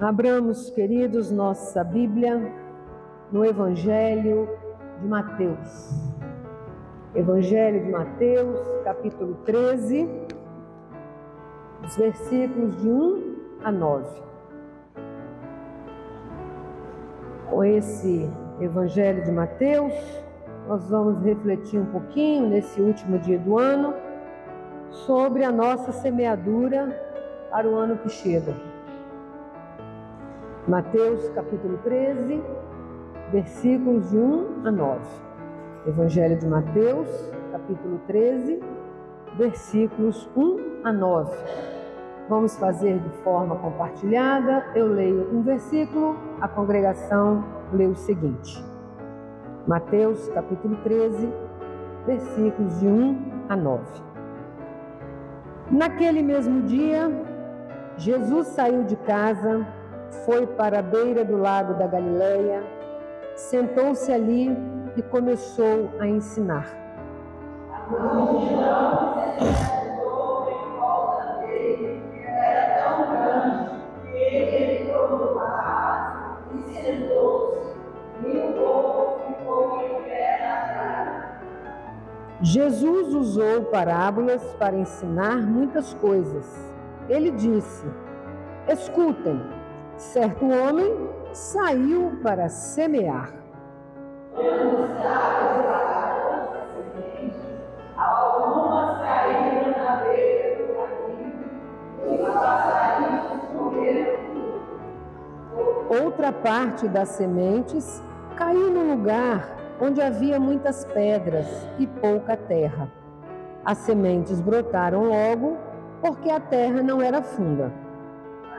Abramos, queridos, nossa Bíblia no Evangelho de Mateus. Evangelho de Mateus, capítulo 13, os versículos de 1 a 9. Com esse Evangelho de Mateus, nós vamos refletir um pouquinho nesse último dia do ano sobre a nossa semeadura para o ano que chega. Mateus capítulo 13, versículos de 1 a 9. Evangelho de Mateus, capítulo 13, versículos 1 a 9. Vamos fazer de forma compartilhada. Eu leio um versículo, a congregação lê o seguinte. Mateus capítulo 13, versículos de 1 a 9. Naquele mesmo dia, Jesus saiu de casa, foi para a beira do lago da Galileia, sentou-se ali e começou a ensinar. A multidão se sentou em volta dele, era tão grande que ele entrou no lago e sentou-se, e o povo ficou em pé na praia. Jesus usou parábolas para ensinar muitas coisas. Ele disse: escutem. Certo homem saiu para semear. Quando estava espalhando as sementes, algumas caíram na beira do caminho, e os passarinhos comeram tudo. Outra parte das sementes caiu no lugar onde havia muitas pedras e pouca terra. As sementes brotaram logo, porque a terra não era funda.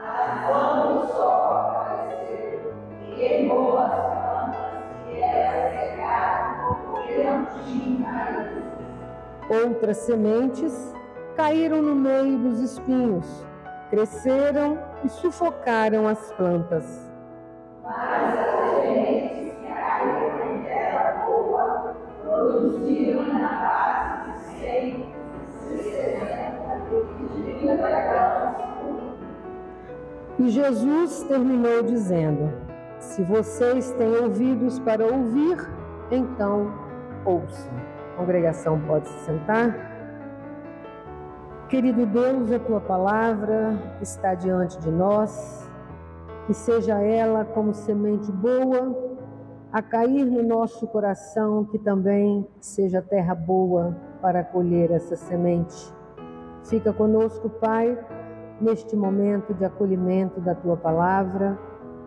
Mas quando o sol apareceu e queimou as plantas que eram regadas, porque não tinha raízes. Outras sementes caíram no meio dos espinhos, cresceram e sufocaram as plantas. Mas as sementes que caíram em terra boa produziram na base de 100, 60 e 30 grãos. E Jesus terminou dizendo: se vocês têm ouvidos para ouvir, então ouçam. A congregação pode se sentar. Querido Deus, a tua palavra está diante de nós, que seja ela como semente boa a cair no nosso coração, que também seja terra boa para colher essa semente. Fica conosco, Pai, neste momento de acolhimento da Tua Palavra,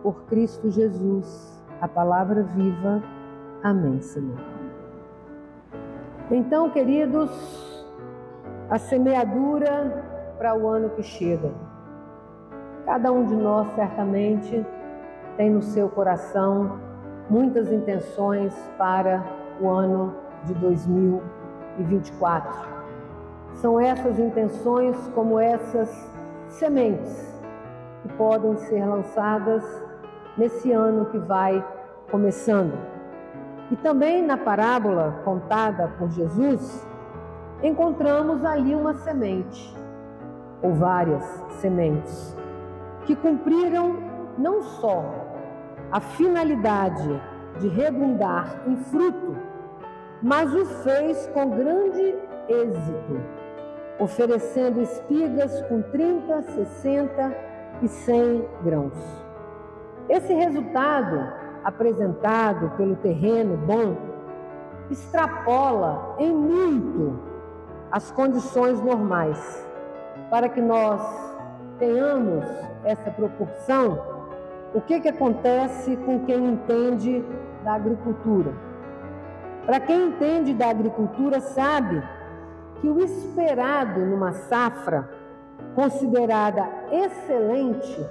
por Cristo Jesus, a Palavra viva. Amém, Senhor. Então, queridos, a semeadura para o ano que chega. Cada um de nós, certamente, tem no seu coração muitas intenções para o ano de 2024. São essas intenções, como essas sementes que podem ser lançadas nesse ano que vai começando. E também na parábola contada por Jesus, encontramos ali uma semente, ou várias sementes, que cumpriram não só a finalidade de redundar em fruto, mas o fez com grande êxito, oferecendo espigas com 30, 60 e 100 grãos. Esse resultado, apresentado pelo terreno bom, extrapola em muito as condições normais. Para que nós tenhamos essa proporção, o que acontece com quem entende da agricultura? Para quem entende da agricultura sabe que o esperado numa safra considerada excelente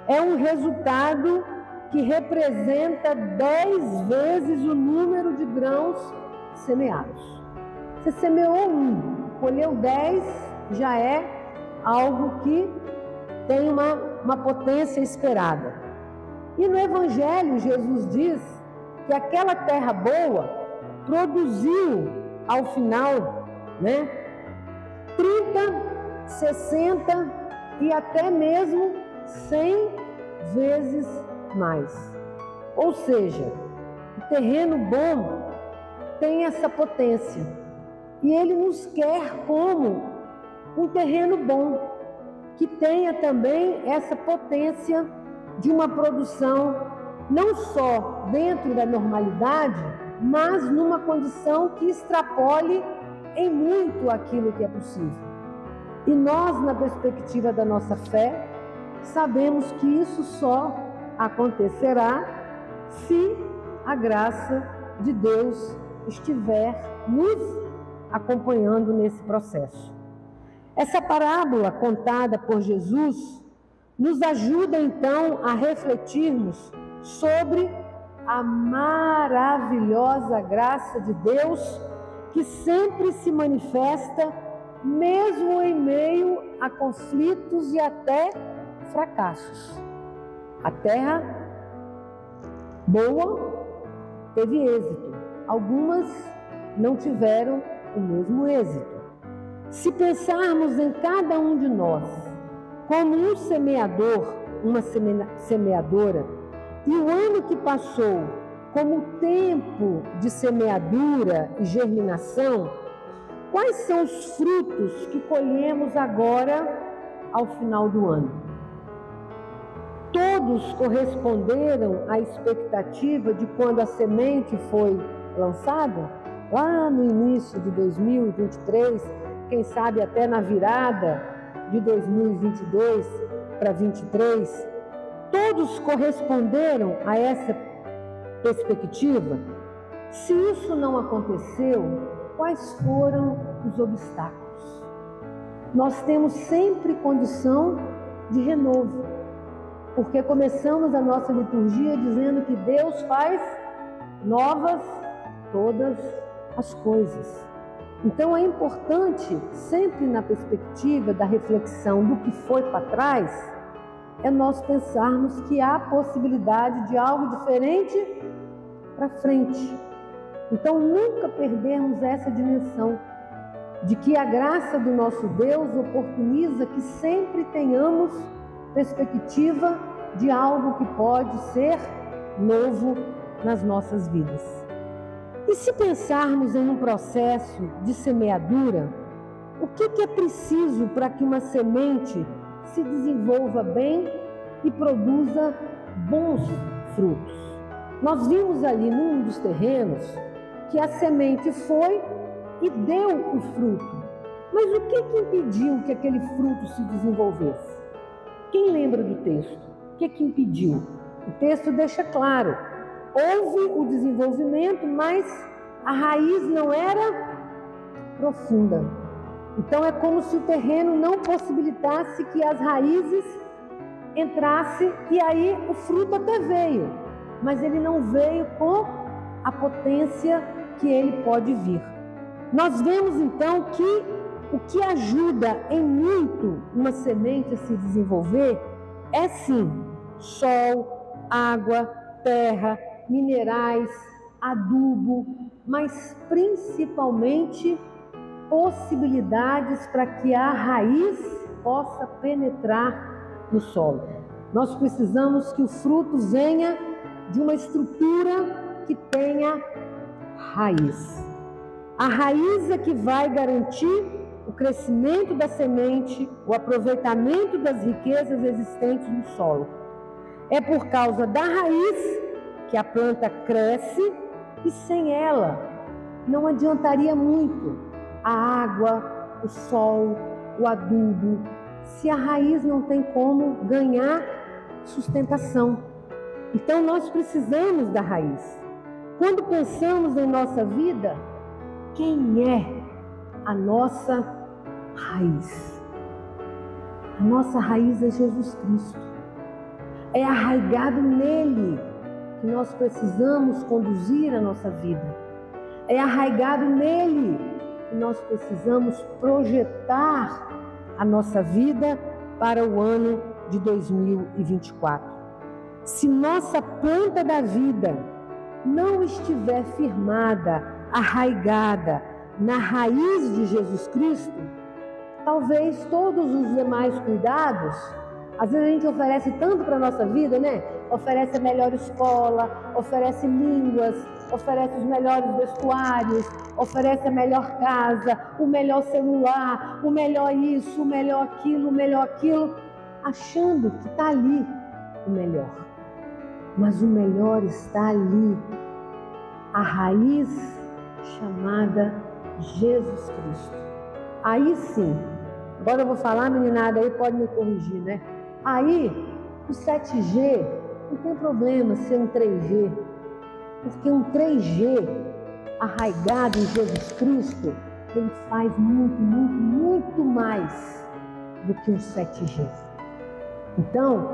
é um resultado que representa 10 vezes o número de grãos semeados. Você semeou 1, colheu 10, já é algo que tem uma potência esperada. E no Evangelho, Jesus diz que aquela terra boa produziu, ao final, 30, 60 e até mesmo 100 vezes mais. Ou seja, o terreno bom tem essa potência. E Ele nos quer como um terreno bom, que tenha também essa potência de uma produção, não só dentro da normalidade, mas numa condição que extrapole em muito aquilo que é possível. E nós, na perspectiva da nossa fé, sabemos que isso só acontecerá se a graça de Deus estiver nos acompanhando nesse processo. Essa parábola contada por Jesus nos ajuda então a refletirmos sobre a maravilhosa graça de Deus que sempre se manifesta mesmo em meio a conflitos e até fracassos. A terra boa teve êxito, algumas não tiveram o mesmo êxito. Se pensarmos em cada um de nós como um semeador, uma semeadora, e o ano que passou como tempo de semeadura e germinação, quais são os frutos que colhemos agora ao final do ano? Todos corresponderam à expectativa de quando a semente foi lançada? Lá no início de 2023, quem sabe até na virada de 2022 para 2023, todos corresponderam a essa perspectiva? Se isso não aconteceu, quais foram os obstáculos? Nós temos sempre condição de renovo, porque começamos a nossa liturgia dizendo que Deus faz novas todas as coisas. Então é importante, sempre na perspectiva da reflexão do que foi para trás, é nós pensarmos que há possibilidade de algo diferente para frente. Então nunca perdermos essa dimensão de que a graça do nosso Deus oportuniza que sempre tenhamos perspectiva de algo que pode ser novo nas nossas vidas. E se pensarmos em um processo de semeadura, o que é preciso para que uma semente se desenvolva bem e produza bons frutos? Nós vimos ali num dos terrenos que a semente foi e deu o fruto. Mas o que impediu que aquele fruto se desenvolvesse? Quem lembra do texto? O que impediu? O texto deixa claro. Houve o desenvolvimento, mas a raiz não era profunda. Então é como se o terreno não possibilitasse que as raízes entrassem, e aí o fruto até veio, mas ele não veio com a potência que ele pode vir. Nós vemos então que o que ajuda em muito uma semente a se desenvolver é sim sol, água, terra, minerais, adubo, mas principalmente possibilidades para que a raiz possa penetrar no solo. Nós precisamos que o fruto venha de uma estrutura que tenha raiz. A raiz é que vai garantir o crescimento da semente, o aproveitamento das riquezas existentes no solo. É por causa da raiz que a planta cresce, e sem ela não adiantaria muito a água, o sol, o adubo, se a raiz não tem como ganhar sustentação. Então nós precisamos da raiz. Quando pensamos em nossa vida, quem é a nossa raiz? A nossa raiz é Jesus Cristo. É arraigado nele que nós precisamos conduzir a nossa vida. É arraigado nele que nós precisamos projetar a nossa vida para o ano de 2024. Se nossa planta da vida não estiver firmada, arraigada na raiz de Jesus Cristo, talvez todos os demais cuidados, Às vezes a gente oferece tanto para a nossa vida, né? Oferece a melhor escola, oferece línguas, oferece os melhores vestuários, oferece a melhor casa, o melhor celular, o melhor isso, o melhor aquilo, achando que está ali o melhor. Mas o melhor está ali, a raiz chamada Jesus Cristo. Aí sim, agora eu vou falar, meninada, aí pode me corrigir, né? Aí, o 7G não tem problema ser um 3G, porque um 3G arraigado em Jesus Cristo, ele faz muito mais do que um 7G. Então,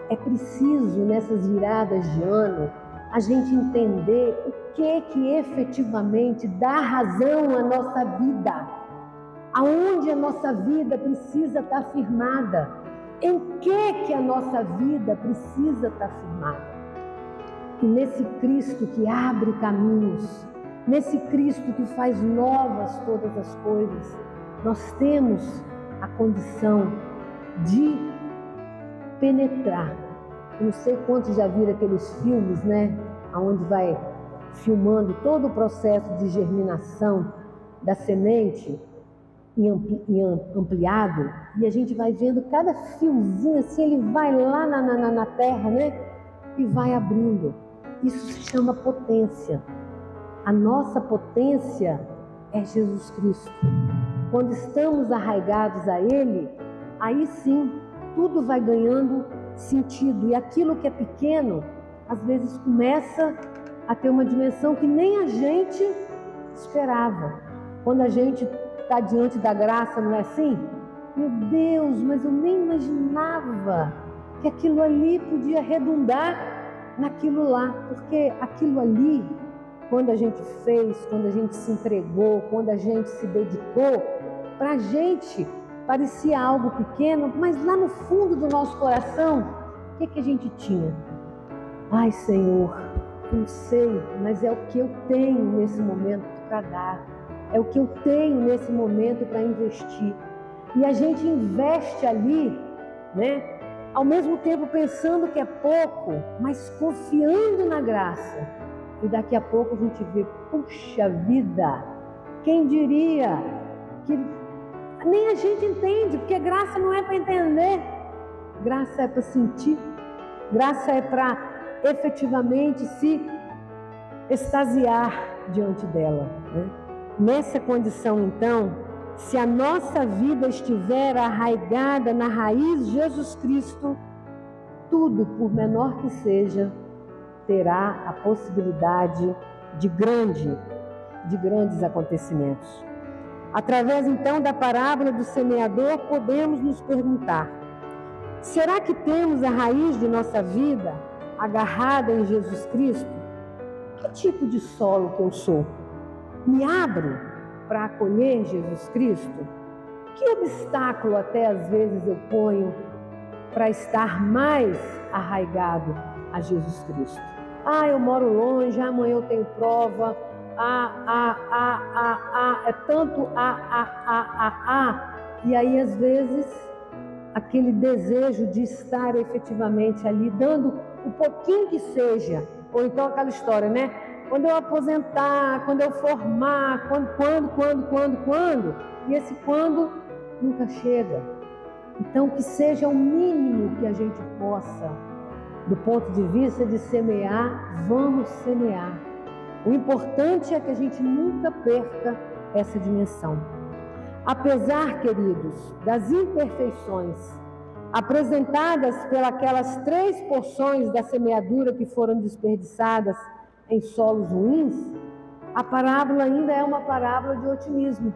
é preciso, nessas viradas de ano, a gente entender o que efetivamente dá razão à nossa vida, aonde a nossa vida precisa estar firmada, em que a nossa vida precisa estar firmada. E nesse Cristo que abre caminhos, nesse Cristo que faz novas todas as coisas, nós temos a condição de penetrar. Eu não sei quantos já viram aqueles filmes, né? Onde vai filmando todo o processo de germinação da semente em ampliado, e a gente vai vendo cada fiozinho assim, ele vai lá na terra, né? E vai abrindo. Isso se chama potência. A nossa potência é Jesus Cristo. Quando estamos arraigados a Ele, aí sim, tudo vai ganhando sentido. E aquilo que é pequeno, às vezes começa a ter uma dimensão que nem a gente esperava. Quando a gente está diante da graça, não é assim? Meu Deus, mas eu nem imaginava que aquilo ali podia redundar naquilo lá. Porque aquilo ali, quando a gente fez, quando a gente se entregou, quando a gente se dedicou, para a gente parecia algo pequeno, mas lá no fundo do nosso coração, o que a gente tinha? Ai, Senhor, eu não sei, mas é o que eu tenho nesse momento para dar. É o que eu tenho nesse momento para investir. E a gente investe ali, né? Ao mesmo tempo pensando que é pouco, mas confiando na graça. E daqui a pouco a gente vê, puxa vida, quem diria que nem a gente entende, porque graça não é para entender, graça é para sentir, graça é para efetivamente se extasiar diante dela, né? Nessa condição, então, se a nossa vida estiver arraigada na raiz Jesus Cristo, tudo, por menor que seja, terá a possibilidade de grandes acontecimentos. Através, então, da parábola do semeador, podemos nos perguntar: será que temos a raiz de nossa vida agarrada em Jesus Cristo? Que tipo de solo que eu sou? Me abro para acolher Jesus Cristo? Que obstáculo até às vezes eu ponho para estar mais arraigado a Jesus Cristo? Ah, eu moro longe, amanhã eu tenho prova, é tanto e aí às vezes aquele desejo de estar efetivamente ali, dando o pouquinho que seja, ou então aquela história, né? Quando eu aposentar, quando eu formar, quando, e esse quando nunca chega. Então que seja o mínimo que a gente possa, do ponto de vista de semear, vamos semear. O importante é que a gente nunca perca essa dimensão. Apesar, queridos, das imperfeições apresentadas pelas 3 porções da semeadura que foram desperdiçadas em solos ruins, a parábola ainda é uma parábola de otimismo.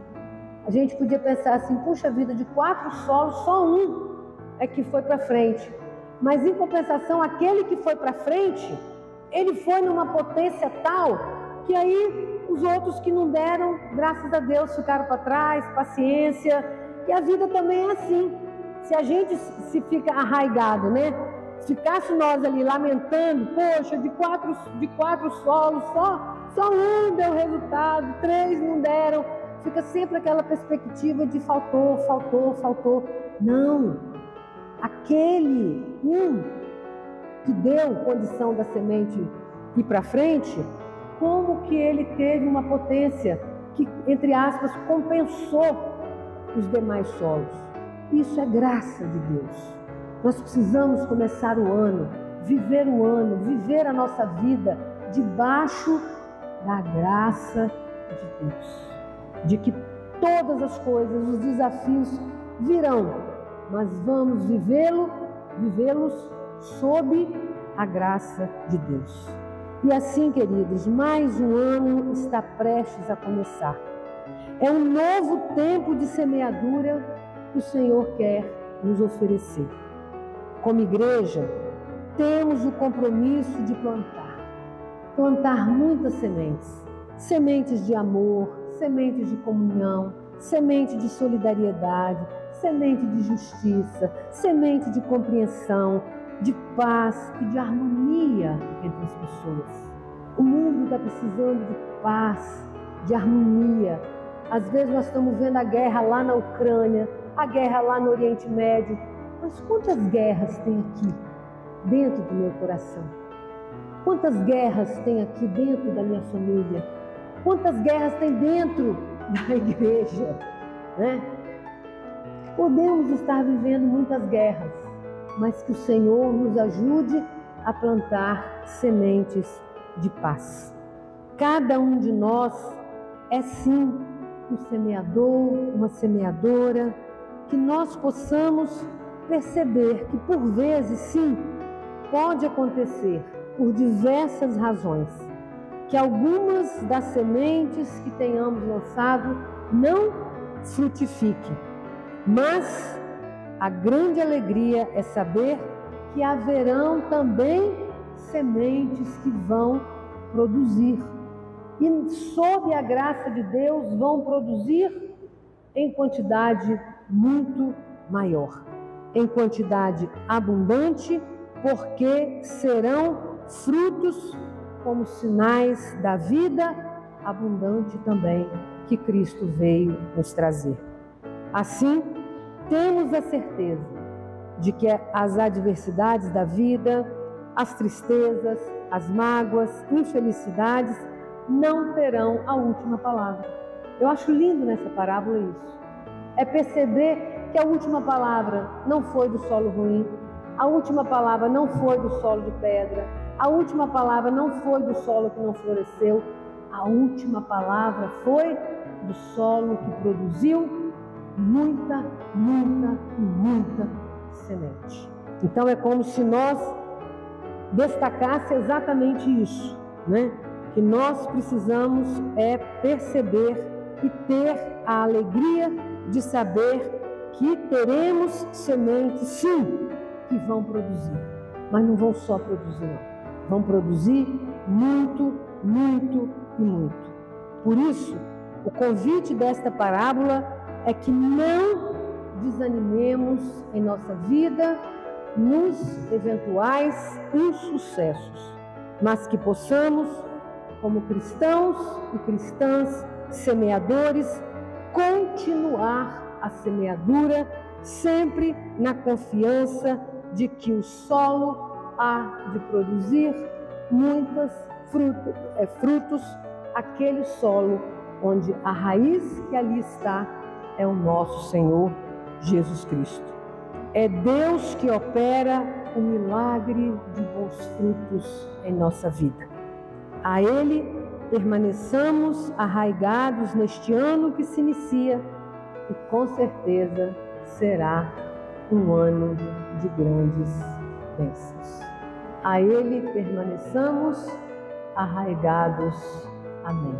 A gente podia pensar assim, puxa vida, de 4 solos, só um é que foi para frente. Mas em compensação, aquele que foi para frente, ele foi numa potência tal que aí os outros que não deram, graças a Deus, ficaram para trás, paciência. E a vida também é assim. Se a gente se fica arraigado, né? Se ficasse nós ali lamentando, poxa, de quatro solos, só um deu resultado, 3 não deram. Fica sempre aquela perspectiva de faltou. Não. aquele que deu condição da semente ir para frente, como que ele teve uma potência que, entre aspas, compensou os demais solos. Isso é graça de Deus. Nós precisamos começar o ano, viver a nossa vida debaixo da graça de Deus. De que todas as coisas, os desafios virão, mas vamos vivê-los sob a graça de Deus. E assim, queridos, mais um ano está prestes a começar. É um novo tempo de semeadura que o Senhor quer nos oferecer. Como igreja, temos o compromisso de plantar muitas sementes. Sementes de amor, sementes de comunhão, semente de solidariedade, semente de justiça, semente de compreensão, de paz e de harmonia entre as pessoas. O mundo está precisando de paz, de harmonia. Às vezes nós estamos vendo a guerra lá na Ucrânia, a guerra lá no Oriente Médio. Mas quantas guerras tem aqui dentro do meu coração? Quantas guerras tem aqui dentro da minha família? Quantas guerras tem dentro da igreja, né? Podemos estar vivendo muitas guerras, mas que o Senhor nos ajude a plantar sementes de paz. Cada um de nós é sim um semeador, uma semeadora, que nós possamos perceber que por vezes sim, pode acontecer por diversas razões, que algumas das sementes que tenhamos lançado não frutifiquem, mas a grande alegria é saber que haverão também sementes que vão produzir. E sob a graça de Deus vão produzir em quantidade muito maior, em quantidade abundante, porque serão frutos como sinais da vida abundante também que Cristo veio nos trazer. Assim, temos a certeza de que as adversidades da vida, as tristezas, as mágoas, infelicidades, não terão a última palavra. Eu acho lindo nessa parábola isso. É perceber que a última palavra não foi do solo ruim, a última palavra não foi do solo de pedra, a última palavra não foi do solo que não floresceu, a última palavra foi do solo que produziu muita semente. Então é como se nós destacasse exatamente isso, né? Que nós precisamos perceber e ter a alegria de saber que teremos sementes, sim, que vão produzir, mas não vão só produzir, não. Vão produzir muito. Por isso, o convite desta parábola é que não desanimemos em nossa vida nos eventuais insucessos, mas que possamos, como cristãos e cristãs, semeadores, continuar a semeadura, sempre na confiança de que o solo há de produzir muitos frutos, aquele solo onde a raiz que ali está é o nosso Senhor Jesus Cristo. É Deus que opera o milagre de bons frutos em nossa vida. A Ele permaneçamos arraigados neste ano que se inicia e com certeza será um ano de grandes bênçãos. A Ele permaneçamos arraigados. Amém.